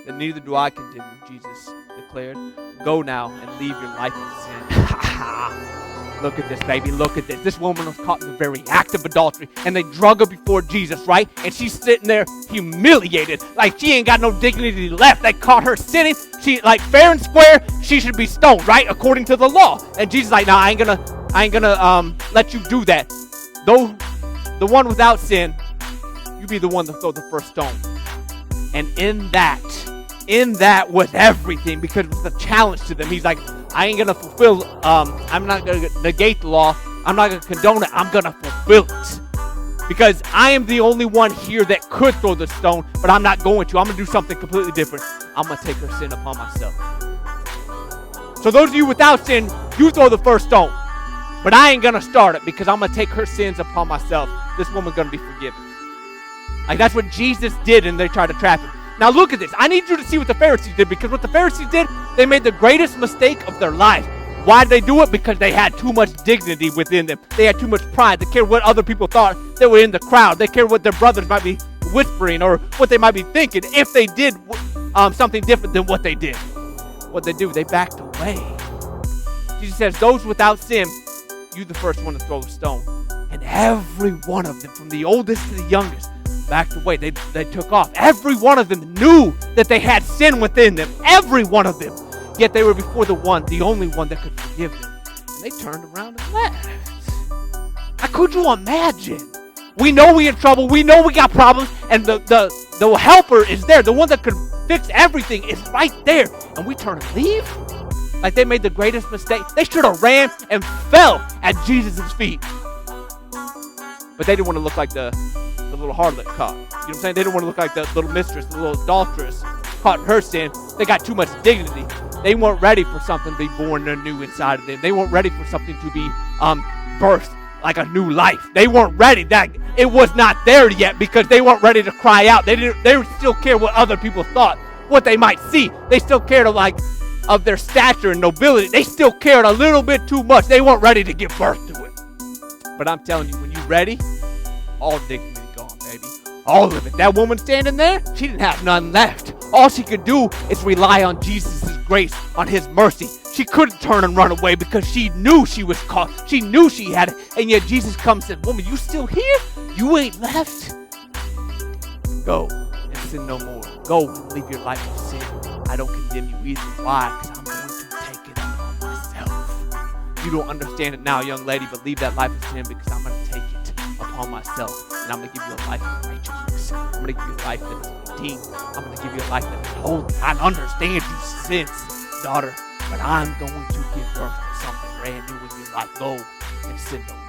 then neither do I condemn you, Jesus declared. Go now and leave your life of sin. Look at this, baby. Look at this. This woman was caught in the very act of adultery, and they drug her before Jesus, right? And she's sitting there humiliated, like she ain't got no dignity left. They caught her sinning. She, like, fair and square, she should be stoned, right? According to the law. And Jesus is like, nah, I ain't gonna let you do that. Though the one without sin, you be the one to throw the first stone. And in that was everything, because it was a challenge to them. He's like, I ain't gonna fulfill, I'm not gonna negate the law. I'm not gonna condone it. I'm gonna fulfill it. Because I am the only one here that could throw the stone, but I'm not going to. I'm gonna do something completely different. I'm gonna take her sin upon myself. So those of you without sin, you throw the first stone. But I ain't gonna start it, because I'm gonna take her sins upon myself. This woman's gonna be forgiven. Like, that's what Jesus did, and they tried to trap him. Now look at this. I need you to see what the Pharisees did, because what the Pharisees did, they made the greatest mistake of their life. Why did they do it? Because they had too much dignity within them. They had too much pride. They cared what other people thought. They were in the crowd. They cared what their brothers might be whispering or what they might be thinking if they did something different than what they did. What they do, they backed away. Jesus says, those without sin, you the first one to throw a stone. And every one of them, from the oldest to the youngest, backed away. They took off. Every one of them knew that they had sin within them. Every one of them. Yet they were before the only one that could forgive them. And they turned around and left. How could you imagine? We know we're in trouble. We know we got problems. And the helper is there. The one that could fix everything is right there. And we turn and leave? Like they made the greatest mistake. They should have ran and fell at Jesus' feet. But they didn't want to look like the little harlot caught. You know what I'm saying? They didn't want to look like the little mistress, the little adulteress caught in her sin. They got too much dignity. They weren't ready for something to be born anew inside of them. They weren't ready for something to be birthed like a new life. They weren't ready. That it was not there yet, because they weren't ready to cry out. They still care what other people thought, what they might see. They still cared of their stature and nobility. They still cared a little bit too much. They weren't ready to give birth to it. But I'm telling you, when you're ready, all dignity gone, baby. All of it. That woman standing there, she didn't have none left. All she could do is rely on Jesus' grace, on his mercy. She couldn't turn and run away because she knew she was caught. She knew she had it. And yet Jesus comes and said, woman, you still here? You ain't left? Go and sin no more. Go and leave your life of sin. I don't condemn you either. Why? Because I'm going to take it upon myself. You don't understand it now, young lady, but leave that life of sin, because I'm going to take it upon myself. And I'm going to give you a life of righteousness. I'm going to give you a life that is redeemed. I'm going to give you a life that is holy. I understand you sins, daughter, but I'm going to give birth to something brand new in your life. Go and sin no more.